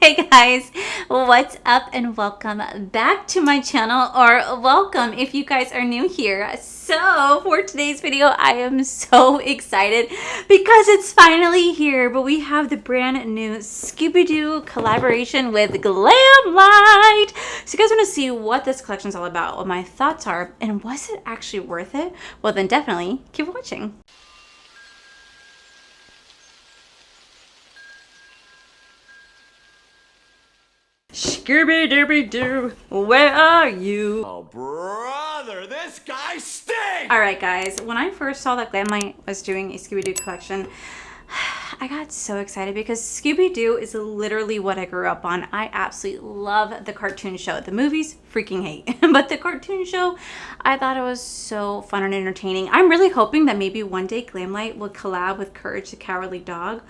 Hey guys, what's up and welcome back to my channel, or welcome if you guys are new here. So for today's video, I am so excited because it's finally here, but we have the brand new Scooby-Doo collaboration with Glamlite. So you guys want to see what this collection is all about, what my thoughts are, and was it actually worth it? Well then definitely keep watching. Scooby-Dooby-Doo, where are you? Oh, brother, this guy stinks! Alright guys, when I first saw that Glamlite was doing a Scooby-Doo collection, I got so excited because Scooby-Doo is literally what I grew up on. I absolutely love the cartoon show. The movies, freaking hate. But the cartoon show, I thought it was so fun and entertaining. I'm really hoping that maybe one day Glamlite will collab with Courage the Cowardly Dog,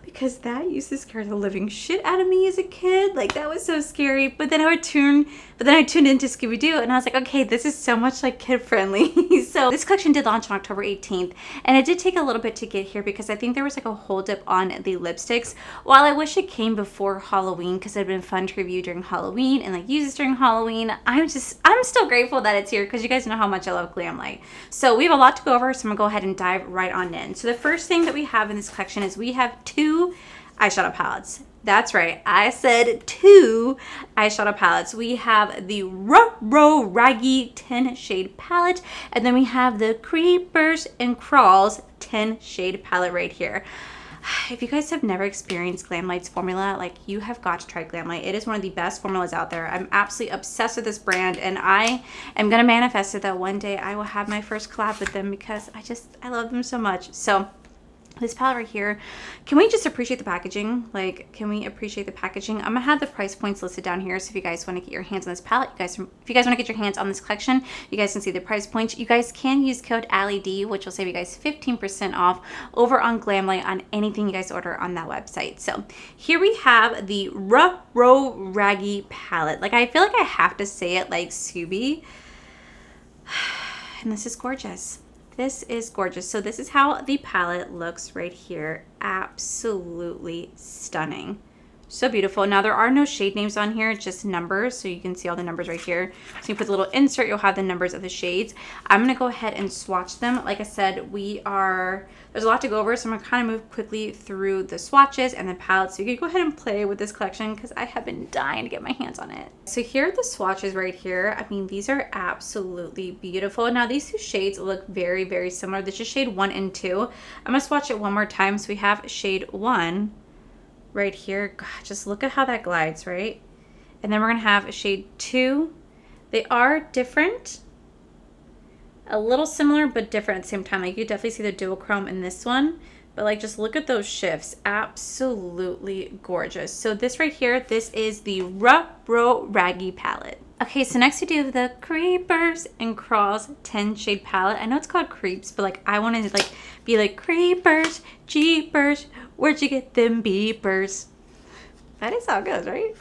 because that used to scare the living shit out of me as a kid. Like, that was so scary. But then I tuned into Scooby-Doo and I was like, okay, this is so much like kid friendly. So this collection did launch on October 18th, and it did take a little bit to get here because I think there was like a holdup on the lipsticks. While I wish it came before Halloween because it had been fun to review during Halloween and like use this during Halloween, I'm still grateful that it's here because you guys know how much I love Glamlite. So we have a lot to go over, so I'm gonna go ahead and dive right on in. So the first thing that we have in this collection is we have two eyeshadow palettes. That's right, I said two eyeshadow palettes. We have the Ruh-Roh Raggy 10 shade palette, and then we have the Creepers and Crawls 10 shade palette right here. If you guys have never experienced Glamlite's formula, like, you have got to try Glamlite. It is one of the best formulas out there. I'm absolutely obsessed with this brand, and I am going to manifest it that one day I will have my first collab with them because I love them so much. So this palette right here, can we just appreciate the packaging? Like, can we appreciate the packaging? I'm gonna have the price points listed down here, so if you guys want to get your hands on this palette, if you guys want to get your hands on this collection, you guys can see the price points. You guys can use code AllieD, which will save you guys 15% off over on Glamlite on anything you guys order on that website. So here we have the Ruh-Roh Raggy palette. Like, I feel like I have to say it like Scooby, and this is gorgeous. This is gorgeous. So this is how the palette looks right here. Absolutely stunning. So beautiful. Now there are no shade names on here, just numbers. So you can see all the numbers right here. So you put the little insert, you'll have the numbers of the shades. I'm going to go ahead and swatch them. Like I said, there's a lot to go over. So I'm going to kind of move quickly through the swatches and the palettes. So you can go ahead and play with this collection because I have been dying to get my hands on it. So here are the swatches right here. I mean, these are absolutely beautiful. Now these two shades look very, very similar. This is shade 1 and 2. I'm going to swatch it one more time. So we have shade 1 right here. God, just look at how that glides, right? And then we're gonna have a shade 2. They are different, a little similar but different at the same time. Like, you definitely see the duochrome in this one, but like, just look at those shifts. Absolutely gorgeous. So this right here, this is the Ruh-Roh Raggy palette. Okay, so next we do the Creepers and Crawls 10 shade palette. I know it's called Creeps, but like, I wanted to like be like, Creepers, Jeepers, where'd you get them beepers? That is how it goes, right?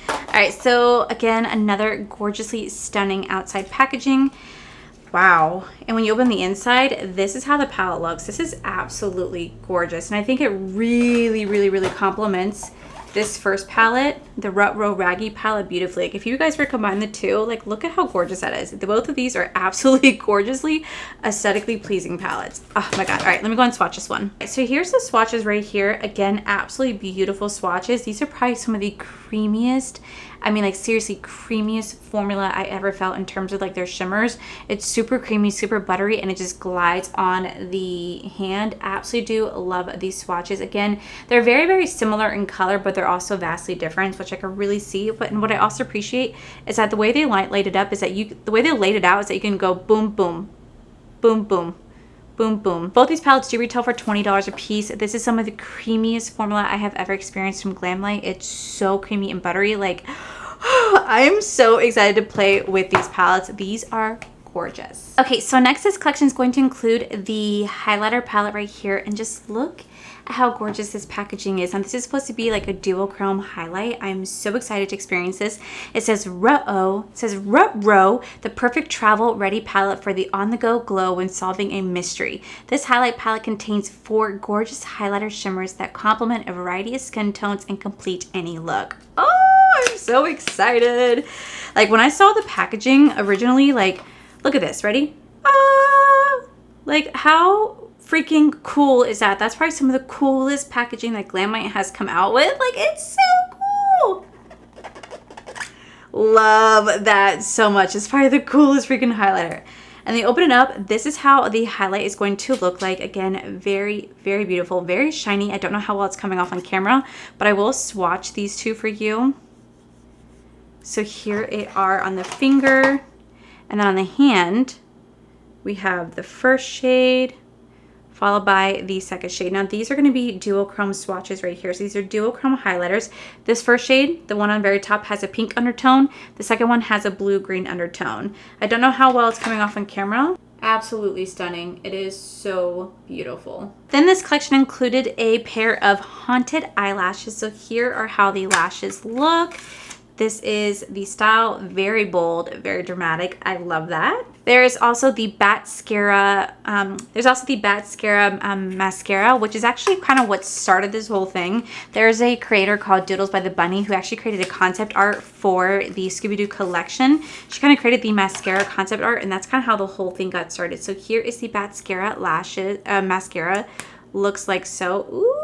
All right, so again, another gorgeously stunning outside packaging. Wow. And when you open the inside, this is how the palette looks. This is absolutely gorgeous. And I think it really, really, really complements this first palette, the Ruh-Roh Raggy palette, beautifully. Like, if you guys were to combine the two, like, look at how gorgeous that is. Both of these are absolutely gorgeously aesthetically pleasing palettes. Oh my God. All right, let me go and swatch this one. So here's the swatches right here. Again, absolutely beautiful swatches. These are probably some of the creamiest, I mean, like, seriously, creamiest formula I ever felt in terms of like their shimmers. It's super creamy, super buttery, and it just glides on the hand. Absolutely do love these swatches. Again, they're very, very similar in color, but they're also vastly different, which I can really see. But and what I also appreciate is that the way they laid it up is that the way they laid it out is that you can go boom, boom, boom, boom, boom, boom. Both these palettes do retail for $20 a piece. This is some of the creamiest formula I have ever experienced from Glamlite. It's so creamy and buttery. Like, I am so excited to play with these palettes. These are gorgeous. Okay, so next this collection is going to include the highlighter palette right here, and just look at how gorgeous this packaging is. Now this is supposed to be like a duochrome highlight. I'm so excited to experience this. It says Ruh-Roh, the perfect travel ready palette for the on-the-go glow when solving a mystery. This highlight palette contains 4 gorgeous highlighter shimmers that complement a variety of skin tones and complete any look. Oh, I'm so excited. Like when I saw the packaging originally, like, look at this, ready? Like how freaking cool is that? That's probably some of the coolest packaging that Glamlite has come out with. Like, it's so cool. Love that so much. It's probably the coolest freaking highlighter. And they open it up. This is how the highlight is going to look like. Again, very, very beautiful, very shiny. I don't know how well it's coming off on camera, but I will swatch these two for you. So here it are on the finger, and then on the hand, we have the first shade, followed by the second shade. Now these are going to be duochrome swatches right here. So these are duochrome highlighters. This first shade, the one on the very top, has a pink undertone. The second one has a blue-green undertone. I don't know how well it's coming off on camera. Absolutely stunning. It is so beautiful. Then this collection included a pair of haunted eyelashes. So here are how the lashes look. This is the style, very bold, very dramatic. I love that. There's also the mascara, mascara, which is actually kind of what started this whole thing. There's a creator called Doodles by the Bunny who actually created a concept art for the Scooby-Doo collection. She kind of created the mascara concept art, and that's kind of how the whole thing got started. So here is the mascara mascara. Looks like so. Ooh.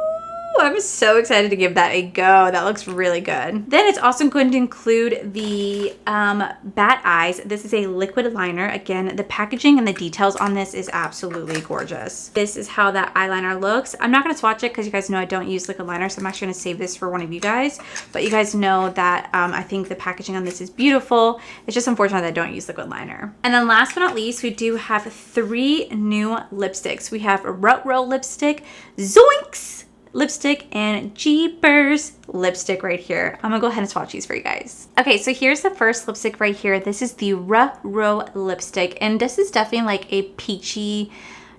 I'm so excited to give that a go. That looks really good. Then it's also going to include the Bat Eyes. This is a liquid liner. Again, the packaging and the details on this is absolutely gorgeous. This is how that eyeliner looks. I'm not going to swatch it because you guys know I don't use liquid liner, so I'm actually going to save this for one of you guys. But you guys know that I think the packaging on this is beautiful. It's just unfortunate that I don't use liquid liner. And then last but not least, we do have 3 new lipsticks. We have a Ruh-Roh lipstick, Zoinks lipstick, and Jeepers lipstick right here. I'm gonna go ahead and swatch these for you guys. Okay, so here's the first lipstick right here. This is the Ruh-Roh lipstick, and this is definitely like a peachy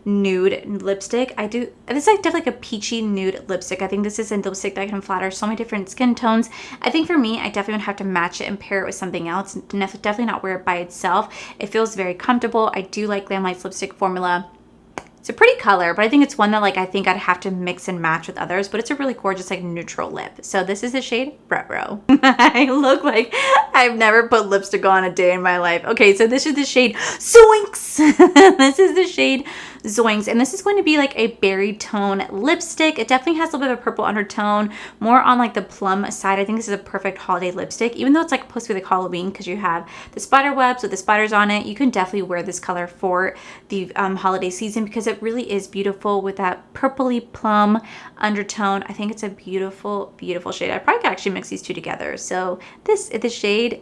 nude lipstick. This is like definitely like a peachy nude lipstick. I think this is a lipstick that can flatter so many different skin tones. I think for me, I definitely would have to match it and pair it with something else. Definitely not wear it by itself. It feels very comfortable. I do like Glamlite's lipstick formula. It's a pretty color, but I think it's one that like I think I'd have to mix and match with others, but it's a really gorgeous like neutral lip. So this is the shade Ruh-Roh. I look like I've never put lipstick on a day in my life. Okay, so this is the shade Zoinks. This is the shade Zoinks, and this is going to be like a berry tone lipstick. It definitely has a little bit of a purple undertone, more on like the plum side. I think this is a perfect holiday lipstick, even though it's like supposed to be like Halloween because you have the spider webs with the spiders on it. You can definitely wear this color for the holiday season because it really is beautiful with that purpley plum undertone. I think it's a beautiful, beautiful shade. I probably could actually mix these two together. So this is the shade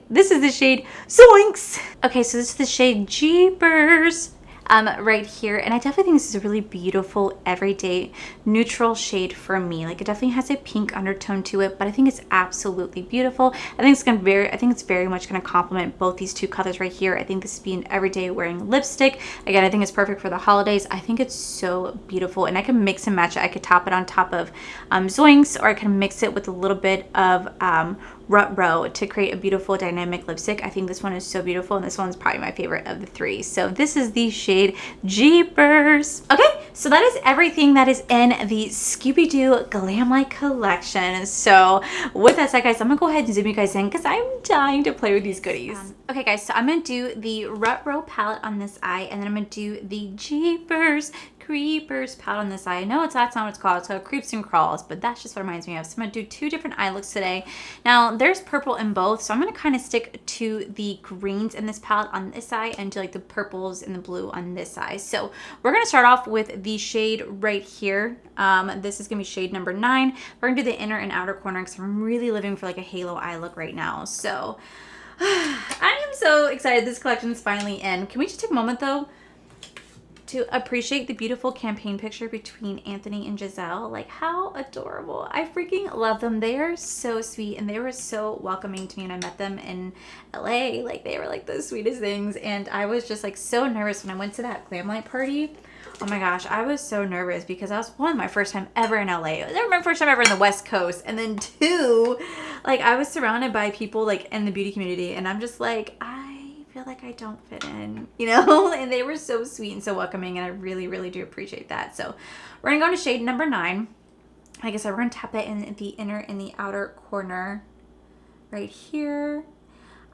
Zoinks. Okay, so this is the shade Jeepers. Right here, and I definitely think this is a really beautiful everyday neutral shade for me. Like it definitely has a pink undertone to it, but I think it's absolutely beautiful. I think it's very much going to complement both these two colors right here. I think this would be an everyday wearing lipstick. Again, I think it's perfect for the holidays. I think it's so beautiful, and I can mix and match it. I could top it on top of Zoinks, or I can mix it with a little bit of Ruh-Roh to create a beautiful dynamic lipstick. I think this one is so beautiful, and this one's probably my favorite of the 3. So this is the shade Jeepers. Okay, so that is everything that is in the Scooby-Doo Glamlite collection. So with that said, guys, I'm gonna go ahead and zoom you guys in because I'm dying to play with these goodies. Okay guys, so I'm gonna do the Ruh-Roh palette on this eye, and then I'm gonna do the Jeepers Creepers palette on this eye. I know that's not what it's called. It's called Creeps and Crawls, but that's just what it reminds me of. So I'm going to do 2 different eye looks today. Now, there's purple in both, so I'm going to kind of stick to the greens in this palette on this eye and do like the purples and the blue on this eye. So we're going to start off with the shade right here. This is going to be shade number 9. We're going to do the inner and outer corner because I'm really living for like a halo eye look right now. So I am so excited this collection is finally in. Can we just take a moment though? to appreciate the beautiful campaign picture between Anthony and Giselle. Like, how adorable. I freaking love them. They are so sweet and they were so welcoming to me when I met them in LA. Like, they were like the sweetest things, and I was just like so nervous when I went to that Glamlite party. Oh my gosh, I was so nervous because that was one, my first time ever in LA. That was my first time ever in the West Coast. And then two, like, I was surrounded by people like in the beauty community, and I'm just like, I feel like I don't fit in, you know? And they were so sweet and so welcoming, and I really, really do appreciate that. So we're gonna go into shade number 9. Like I said, we're gonna tap it in the inner and the outer corner right here.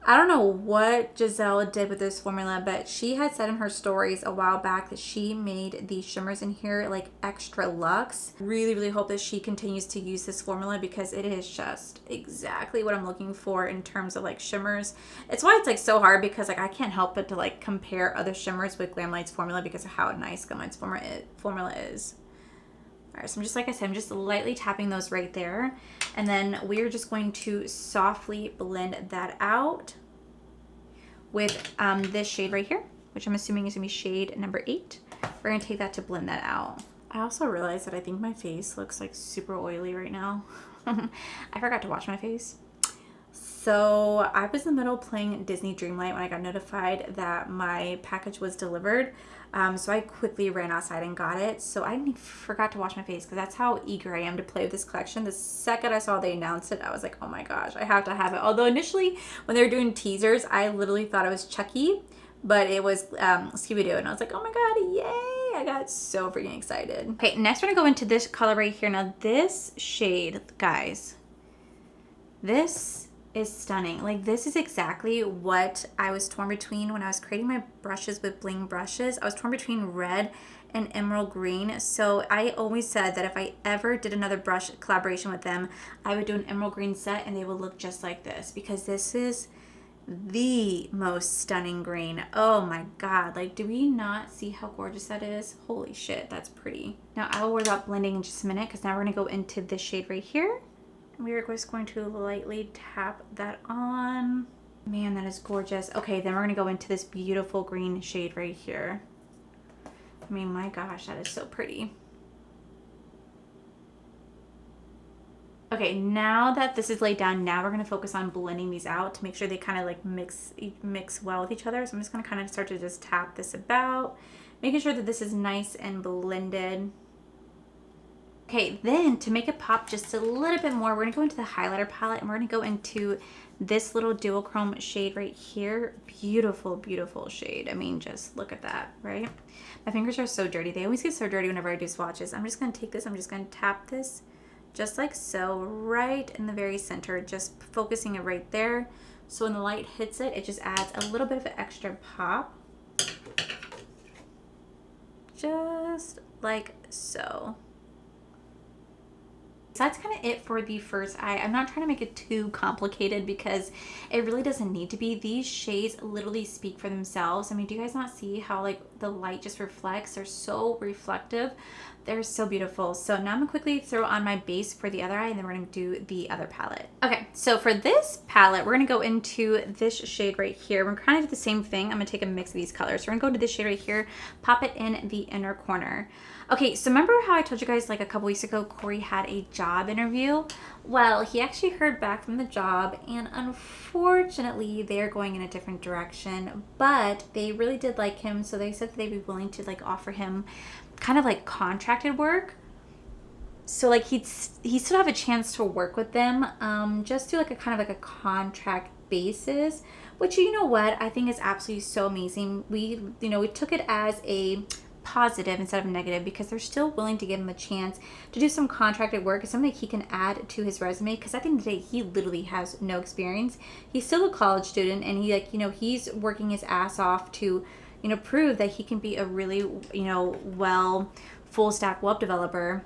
I don't know what Giselle did with this formula, but she had said in her stories a while back that she made the shimmers in here like extra luxe. Really, really hope that she continues to use this formula because it is just exactly what I'm looking for in terms of like shimmers. It's why it's like so hard because like I can't help but to like compare other shimmers with Glamlite's formula because of how nice Glamlite's formula is. All right, so I'm just, like I said, I'm just lightly tapping those right there. And then we're just going to softly blend that out with this shade right here, which I'm assuming is gonna be shade number 8. We're gonna take that to blend that out. I also realized that I think my face looks like super oily right now. I forgot to wash my face. So I was in the middle playing Disney Dreamlight when I got notified that my package was delivered. So I quickly ran outside and got it. So I forgot to wash my face because that's how eager I am to play with this collection. The second I saw they announced it, I was like, oh my gosh, I have to have it. Although initially when they were doing teasers, I literally thought it was Chucky, but it was Scooby-Doo. And I was like, oh my God, yay. I got so freaking excited. Okay, next we're gonna go into this color right here. Now this shade, guys, this is stunning. Like, this is exactly what I was torn between when I was creating my brushes with bling brushes. I was torn between red and emerald green. So I always said that if I ever did another brush collaboration with them, I would do an emerald green set and they would look just like this because this is the most stunning green. Oh my God, like, do we not see how gorgeous that is? Holy shit, that's pretty. Now I will worry about blending in just a minute because now we're gonna go into this shade right here. We are just going to lightly tap that on. Man, that is gorgeous. Okay, then we're gonna go into this beautiful green shade right here. I mean, my gosh, that is so pretty. Okay, now that this is laid down, now we're gonna focus on blending these out to make sure they kind of like mix well with each other. So I'm just gonna kind of start to just tap this about, making sure that this is nice and blended. Okay, then to make it pop just a little bit more, we're gonna go into the highlighter palette and we're gonna go into this little duochrome shade right here. Beautiful, beautiful shade. I mean, just look at that, right? My fingers are so dirty. They always get so dirty whenever I do swatches. I'm just gonna take this, I'm just gonna tap this just like so, right in the very center, just focusing it right there. So when the light hits it, it just adds a little bit of an extra pop. Just like so. So that's kind of it for the first eye. I'm not trying to make it too complicated because it really doesn't need to be. These shades literally speak for themselves. I mean, do you guys not see how like the light just reflects? They're so reflective. They're so beautiful. So now I'm gonna quickly throw on my base for the other eye and then we're gonna do the other palette. Okay, so for this palette, we're gonna go into this shade right here. We're kind of do the same thing. I'm gonna take a mix of these colors. So we're gonna go to this shade right here, pop it in the inner corner. Okay, so remember how I told you guys like a couple weeks ago, Corey had a job interview? Well, he actually heard back from the job and unfortunately they're going in a different direction, but they really did like him. So they said that they'd be willing to like offer him kind of like contracted work. So like he still have a chance to work with them, just do like a kind of like a contract basis, which, you know what, I think is absolutely so amazing. We took it as a positive instead of negative because they're still willing to give him a chance to do some contracted work. It's something he can add to his resume because at the end of the day he literally has no experience. He's still a college student and he he's working his ass off to prove that he can be a really well full stack web developer.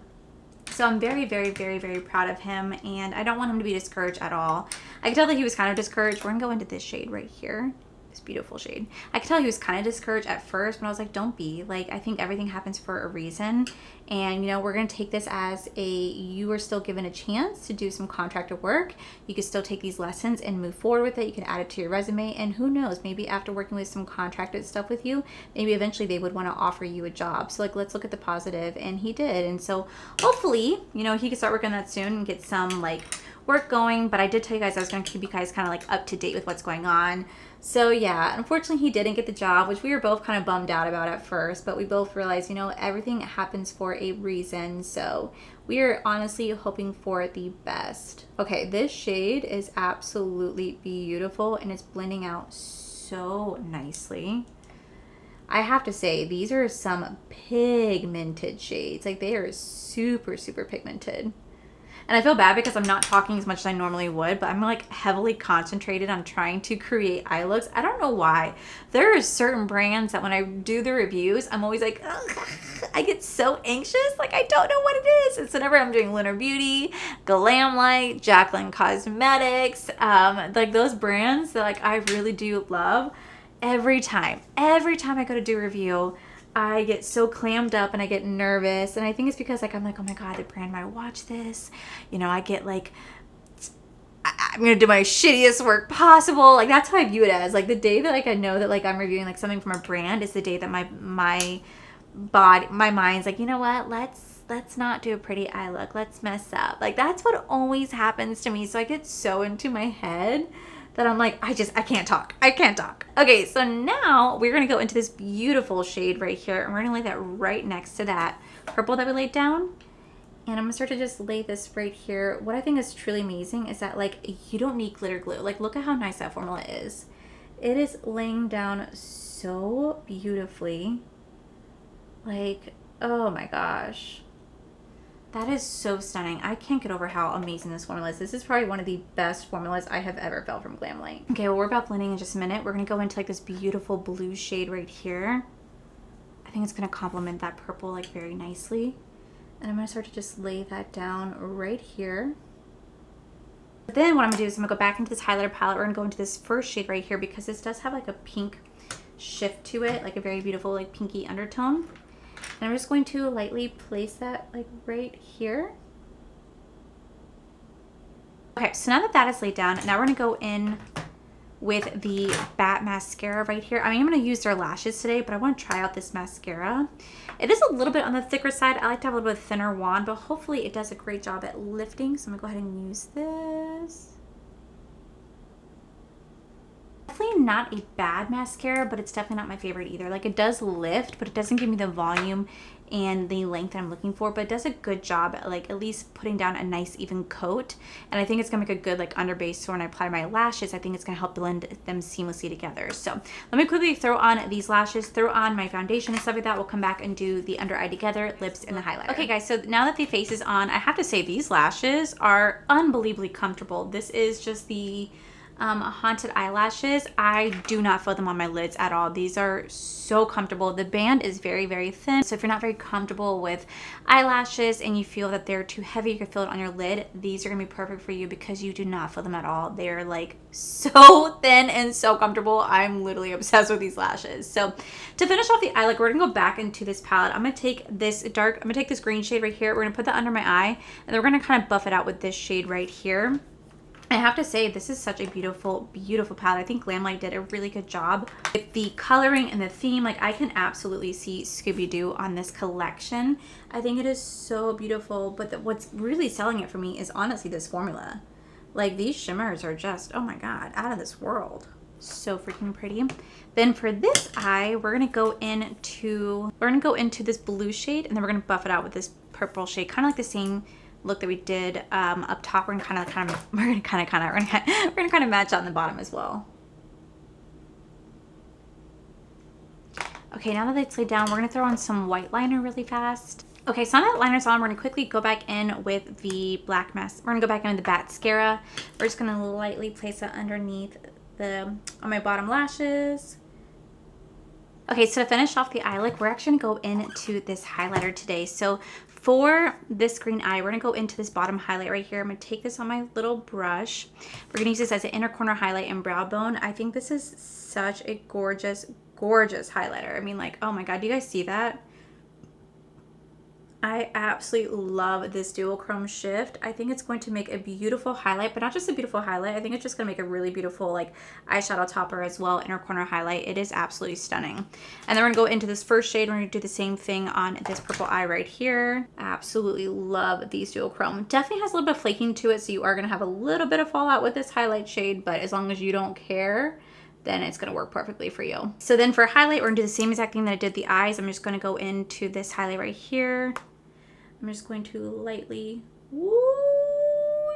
So I'm very, very, very, very proud of him and I don't want him to be discouraged at all. I can tell that he was kind of discouraged. We're gonna go into this shade right here. this beautiful shade. I could tell he was kind of discouraged at first, but I was like, don't be. Like, I think everything happens for a reason. And, you know, we're going to take this as you are still given a chance to do some contractor work. You can still take these lessons and move forward with it. You can add it to your resume. And who knows, maybe after working with some contracted stuff with you, maybe eventually they would want to offer you a job. So, like, let's look at the positive. And he did. And so hopefully, you know, he can start working on that soon and get some, like, work going. But I did tell you guys I was going to keep you guys kind of like up to date with what's going on. So yeah, unfortunately he didn't get the job, which we were both kind of bummed out about at first, but we both realized, you know, everything happens for a reason. So we are honestly hoping for the best. Okay, this shade is absolutely beautiful and it's blending out so nicely. I have to say, these are some pigmented shades. Like, they are super, super pigmented. And I feel bad because I'm not talking as much as I normally would, but I'm like heavily concentrated on trying to create eye looks. I don't know why. There are certain brands that when I do the reviews, I'm always like, ugh, I get so anxious. Like, I don't know what it is. It's whenever I'm doing Lunar Beauty, Glamlite, Jaclyn Cosmetics, like those brands that like I really do love. Every time I go to do a review, I get so clammed up and I get nervous, and I think it's because like I'm like, oh my god, the brand might watch this, you know. I get like, I'm gonna do my shittiest work possible. Like, that's how I view it as. Like, the day that like I know that like I'm reviewing like something from a brand is the day that my mind's like, you know what, let's not do a pretty eye look, let's mess up. Like, that's what always happens to me. So I get so into my head that I'm like, I can't talk. Okay, so now we're gonna go into this beautiful shade right here, and we're gonna lay that right next to that purple that we laid down. And I'm gonna start to just lay this right here. What I think is truly amazing is that like you don't need glitter glue. Like, look at how nice that formula is. It is laying down so beautifully. Like, oh my gosh. That is so stunning. I can't get over how amazing this formula is. This is probably one of the best formulas I have ever felt from Glamlite. Okay, well, we're about blending in just a minute. We're going to go into like this beautiful blue shade right here. I think it's going to complement that purple like very nicely. And I'm going to start to just lay that down right here. Then what I'm going to do is I'm going to go back into this highlighter palette. We're going to go into this first shade right here because this does have like a pink shift to it, like a very beautiful like pinky undertone. And I'm just going to lightly place that like right here. Okay, so now that that is laid down, now we're going to go in with the Bat Mascara right here. I mean, I'm going to use their lashes today, but I want to try out this mascara. It is a little bit on the thicker side. I like to have a little bit thinner wand, but hopefully it does a great job at lifting. So I'm going to go ahead and use this. Definitely not a bad mascara, but it's definitely not my favorite either. Like, it does lift, but it doesn't give me the volume and the length that I'm looking for, but it does a good job at like at least putting down a nice even coat. And I think it's gonna make a good like under base, so when I apply my lashes, I think it's gonna help blend them seamlessly together. So let me quickly throw on these lashes, throw on my foundation and stuff like that. We'll come back and do the under eye together, lips, and the highlighter. Okay guys, so now that the face is on, I have to say these lashes are unbelievably comfortable. This is just the Haunted eyelashes. I do not feel them on my lids at all. These are so comfortable. The band is very, very thin. So if you're not very comfortable with eyelashes and you feel that they're too heavy, you can feel it on your lid, these are gonna be perfect for you because you do not feel them at all. They're like so thin and so comfortable. I'm literally obsessed with these lashes. So to finish off the eye look, we're gonna go back into this palette. I'm gonna take this green shade right here. We're gonna put that under my eye, and then we're gonna kind of buff it out with this shade right here. I have to say, this is such a beautiful, beautiful palette. I think Glamlite did a really good job with the coloring and the theme. Like, I can absolutely see Scooby-Doo on this collection. I think it is so beautiful, but what's really selling it for me is honestly this formula. Like, these shimmers are just, oh my god, out of this world. So freaking pretty. Then for this eye, we're gonna go into this blue shade, and then we're gonna buff it out with this purple shade, kind of like the same look that we did up top. We're gonna kind of match on the bottom as well. Okay, now that it's laid down, we're gonna throw on some white liner really fast. Okay, so now that liner's on, we're gonna quickly go back in with the black mask. We're gonna go back in with the mascara. We're just gonna lightly place that underneath on my bottom lashes. Okay, so to finish off the eye look, we're actually gonna go into this highlighter today. So For this green eye, we're gonna go into this bottom highlight right here. I'm gonna take this on my little brush. We're gonna use this as an inner corner highlight and brow bone. I think this is such a gorgeous, gorgeous highlighter. I mean, like, oh my God, do you guys see that? I absolutely love this duochrome shift. I think it's going to make a beautiful highlight, but not just a beautiful highlight. I think it's just going to make a really beautiful like eyeshadow topper as well, inner corner highlight. It is absolutely stunning. And then we're going to go into this first shade. We're going to do the same thing on this purple eye right here. Absolutely love these duochrome. Definitely has a little bit of flaking to it, so you are going to have a little bit of fallout with this highlight shade, but as long as you don't care, then it's going to work perfectly for you. So then for highlight, we're going to do the same exact thing that I did the eyes. I'm just going to go into this highlight right here. I'm just going to lightly, woo,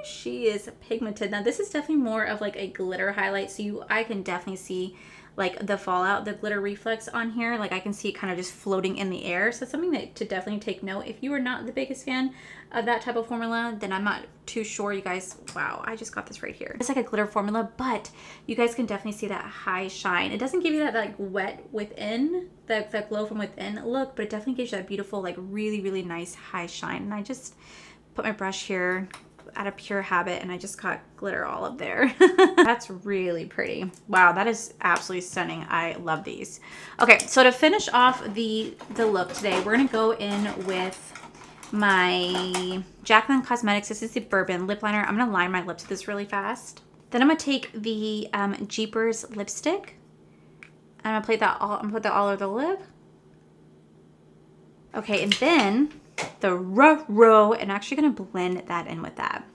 she is pigmented. Now this is definitely more of like a glitter highlight, so I can definitely see like the fallout, the glitter reflex on here. Like I can see it kind of just floating in the air. So it's something that to definitely take note. If you are not the biggest fan of that type of formula, then I'm not too sure. You guys, wow, I just got this right here. It's like a glitter formula, but you guys can definitely see that high shine. It doesn't give you that like wet within, that glow from within look, but it definitely gives you that beautiful, like really, really nice high shine. And I just put my brush here out of pure habit and I just got glitter all up there. That's really pretty. Wow, that is absolutely stunning. I love these. Okay, so to finish off the look today, we're gonna go in with my Jaclyn Cosmetics. This is the Bourbon lip liner. I'm gonna line my lips with this really fast. Then I'm gonna take the Jeepers lipstick. I'm gonna put that all over the lip. Okay, and then the row, and actually gonna blend that in with that.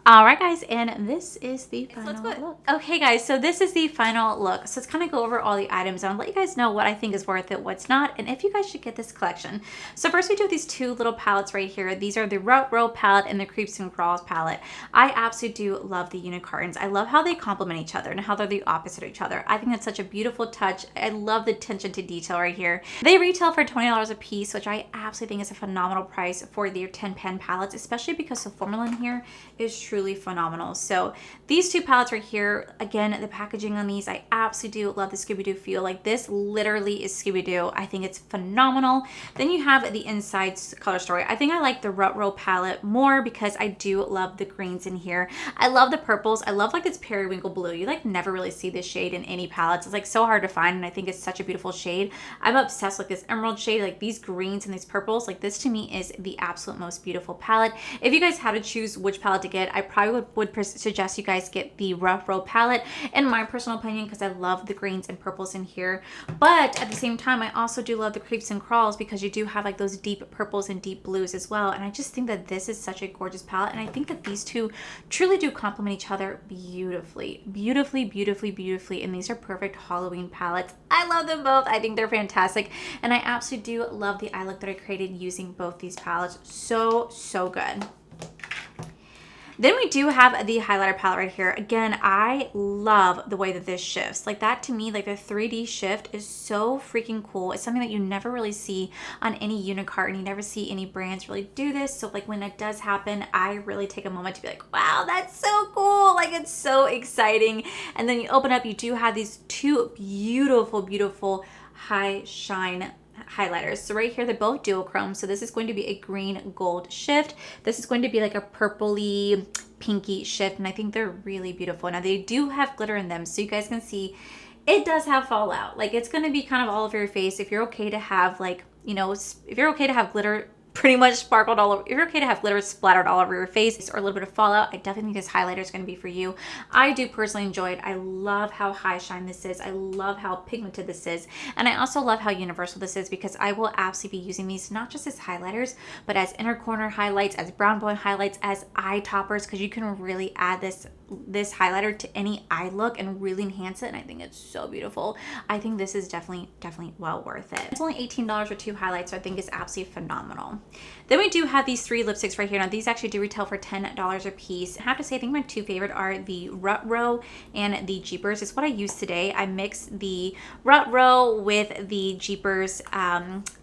All right, guys, and this is the final look. Okay, guys, so this is the final look. So let's kind of go over all the items. I'll let you guys know what I think is worth it, what's not, and if you guys should get this collection. So first we do these two little palettes right here. These are the Row palette and the Creeps and Crawls palette. I absolutely do love the unicorns. I love how they complement each other and how they're the opposite of each other. I think that's such a beautiful touch. I love the attention to detail right here. They retail for $20 a piece, which I absolutely think is a phenomenal price for their 10 pan palettes, especially because the formula in here is truly phenomenal. So these two palettes right here, again, the packaging on these, I absolutely do love the Scooby-Doo feel. Like this literally is Scooby-Doo. I think it's phenomenal. Then you have the inside color story. I think I like the Row palette more because I do love the greens in here. I love the purples. I love like this periwinkle blue. You like never really see this shade in any palettes. It's like so hard to find, and I think it's such a beautiful shade. I'm obsessed with this emerald shade, like these greens and these purples. Like this to me is the absolute most beautiful palette. If you guys had to choose which palette to get, I probably would suggest you guys get the Row palette in my personal opinion, because I love the greens and purples in here. But at the same time, I also do love the Creeps and Crawls because you do have like those deep purples and deep blues as well. And I just think that this is such a gorgeous palette, and I think that these two truly do complement each other beautifully, beautifully, beautifully, beautifully. And these are perfect Halloween palettes. I love them both. I think they're fantastic, and I absolutely do love the eye look that I created using both these palettes. So good. Then we do have the highlighter palette right here. Again, I love the way that this shifts. Like that to me, like the 3D shift is so freaking cool. It's something that you never really see on any unicart, and you never see any brands really do this. So like when it does happen, I really take a moment to be like, wow, that's so cool. Like it's so exciting. And then you open up, you do have these two beautiful, beautiful high shine highlighters. So right here, they're both duochrome. So this is going to be a green gold shift. This is going to be like a purpley pinky shift, and I think they're really beautiful. Now they do have glitter in them, so you guys can see it does have fallout. Like it's going to be kind of all over your face. If you're okay to have like, you know, if you're okay to have glitter pretty much sparkled all over, if you're okay to have glitter splattered all over your face or a little bit of fallout, I definitely think this highlighter is going to be for you. I do personally enjoy it. I love how high shine this is. I love how pigmented this is. And I also love how universal this is, because I will absolutely be using these not just as highlighters, but as inner corner highlights, as brown bone highlights, as eye toppers, because you can really add this highlighter to any eye look and really enhance it, and I think it's so beautiful. I think this is definitely well worth it. It's only $18 for two highlights, so I think it's absolutely phenomenal. Then we do have these three lipsticks right here. Now these actually do retail for $10 a piece. I have to say, I think my two favorite are the Row and the Jeepers. It's what I used today. I mixed the Row with the Jeepers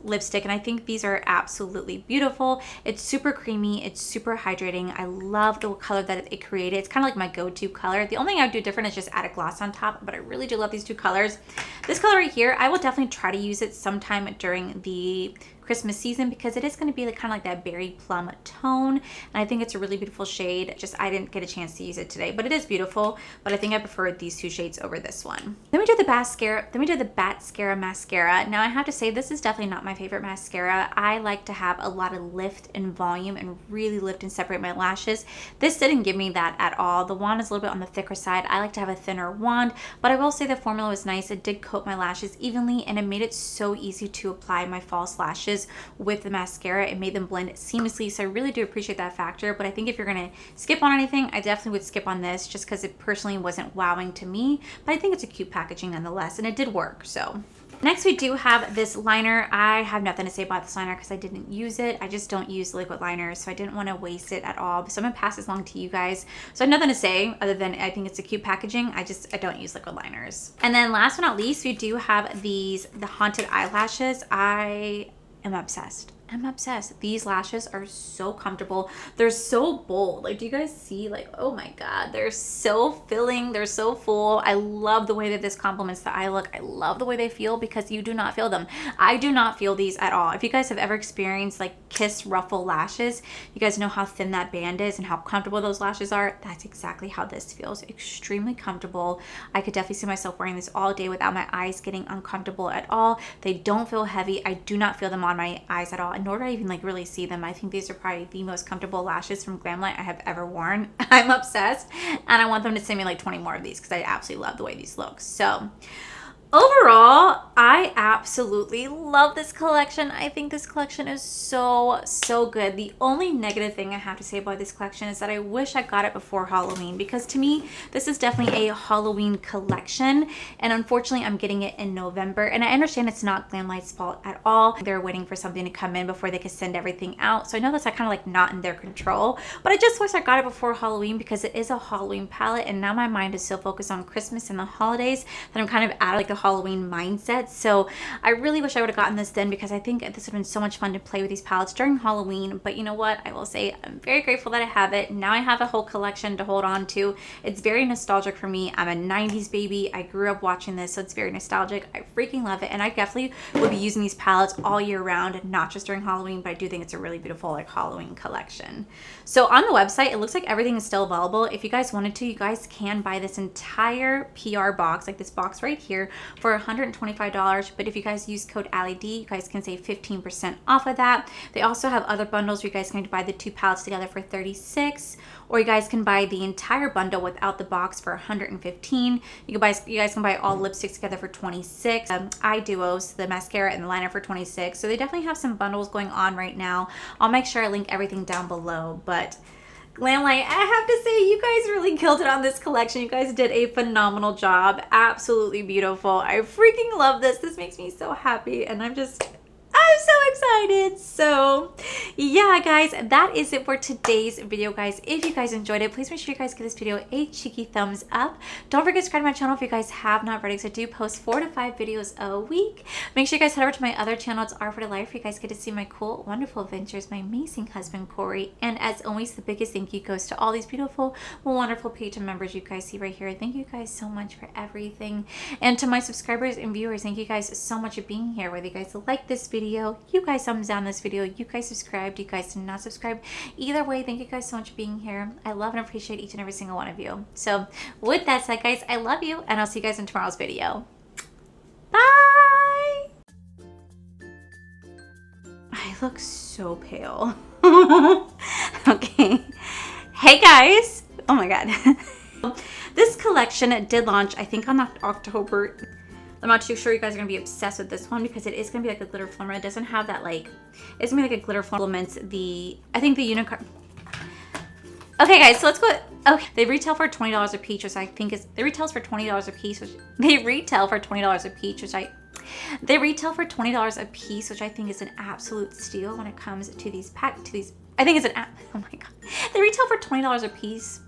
lipstick, and I think these are absolutely beautiful. It's super creamy. It's super hydrating. I love the color that it created. It's kind of like my go-to color. The only thing I would do different is just add a gloss on top, but I really do love these two colors. This color right here, I will definitely try to use it sometime during the Christmas season because it is going to be like kind of like that berry plum tone, and I think it's a really beautiful shade. Just I didn't get a chance to use it today, but it is beautiful. But I think I prefer these two shades over this one. Then we do the mascara. Then we do the Mascara mascara. Now I have to say this is definitely not my favorite mascara. I like to have a lot of lift and volume and really lift and separate my lashes. This didn't give me that at all. The wand is a little bit on the thicker side. I like to have a thinner wand, but I will say the formula was nice. It did coat my lashes evenly, and it made it so easy to apply my false lashes with the mascara. It made them blend seamlessly, so I really do appreciate that factor. But I think if you're gonna skip on anything, I definitely would skip on this just because it personally wasn't wowing to me, but I think it's a cute packaging nonetheless, and it did work. So next we do have this liner. I have nothing to say about this liner because I didn't use it. I just don't use liquid liners, so I didn't want to waste it at all. So I'm gonna pass this along to you guys. So I have nothing to say other than I think it's a cute packaging. I don't use liquid liners. And then last but not least, we do have the Haunted eyelashes. I am obsessed. I'm obsessed. These lashes are so comfortable. They're so bold. Like, do you guys see? Like, oh my God, they're so filling. They're so full. I love the way that this complements the eye look. I love the way they feel because you do not feel them. I do not feel these at all. If you guys have ever experienced like Kiss Ruffle lashes, you guys know how thin that band is and how comfortable those lashes are. That's exactly how this feels. Extremely comfortable. I could definitely see myself wearing this all day without my eyes getting uncomfortable at all. They don't feel heavy. I do not feel them on my eyes at all. Nor do I even like really see them. I think these are probably the most comfortable lashes from Glamlite I have ever worn. I'm obsessed, and I want them to send me like 20 more of these because I absolutely love the way these look. So overall, I absolutely love this collection. I think this collection is so good. The only negative thing I have to say about this collection is that I wish I got it before Halloween, because to me, this is definitely a Halloween collection, and unfortunately, I'm getting it in November, and I understand it's not Glamlite's fault at all. They're waiting for something to come in before they can send everything out, so I know that's kind of like not in their control, but I just wish I got it before Halloween because it is a Halloween palette, and now my mind is so focused on Christmas and the holidays that I'm kind of out of like the Halloween mindset. So I really wish I would have gotten this then, because I think this would have been so much fun to play with these palettes during Halloween. But you know what, I will say I'm very grateful that I have it. Now I have a whole collection to hold on to. It's very nostalgic for me. I'm a 90s baby. I grew up watching this, so it's very nostalgic. I freaking love it, and I definitely will be using these palettes all year round, not just during Halloween, but I do think it's a really beautiful like Halloween collection. So on the website, it looks like everything is still available. If you guys wanted to, you guys can buy this entire PR box, like this box right here, for $125. But if you guys use code AllieD, you guys can save 15% off of that. They also have other bundles where you guys can buy the two palettes together for $36, or you guys can buy the entire bundle without the box for $115. You guys can buy all lipsticks together for $26. Eye duos, the mascara and the liner for $26. So they definitely have some bundles going on right now. I'll make sure I link everything down below. But Glamlite, I have to say, you guys really killed it on this collection. You guys did a phenomenal job. Absolutely beautiful. I freaking love this. This makes me so happy, and I'm so excited. So yeah, guys, that is it for today's video, guys. If you guys enjoyed it, please make sure you guys give this video a cheeky thumbs up. Don't forget to subscribe to my channel if you guys have not already, because I do post 4 to 5 videos a week. Make sure you guys head over to my other channel. It's Art for Life. You guys get to see my cool, wonderful adventures, my amazing husband, Corey. And as always, the biggest thank you goes to all these beautiful, wonderful Patreon members you guys see right here. Thank you guys so much for everything. And to my subscribers and viewers, thank you guys so much for being here. Whether you guys like this video, you guys thumbs down this video, you guys subscribed, you guys did not subscribe, either way, thank you guys so much for being here. I love and appreciate each and every single one of you. So with that said, guys, I love you, and I'll see you guys in tomorrow's video. Bye. I look so pale. Okay, hey guys, oh my God. This collection did launch, I think, on October. I'm not too sure you guys are going to be obsessed with this one because it is going to be like a glitter flimmer. It doesn't have that like, it's going to be like a glitter flimmer. I think the unicorn. Okay guys, so let's go. Okay, they retail for $20 a piece, which I think is, they retail for $20 a piece, which they retail for $20 a piece, which they retail for $20 a piece, which I think is an absolute steal when it comes to these I think it's oh my God. They retail for $20 a piece.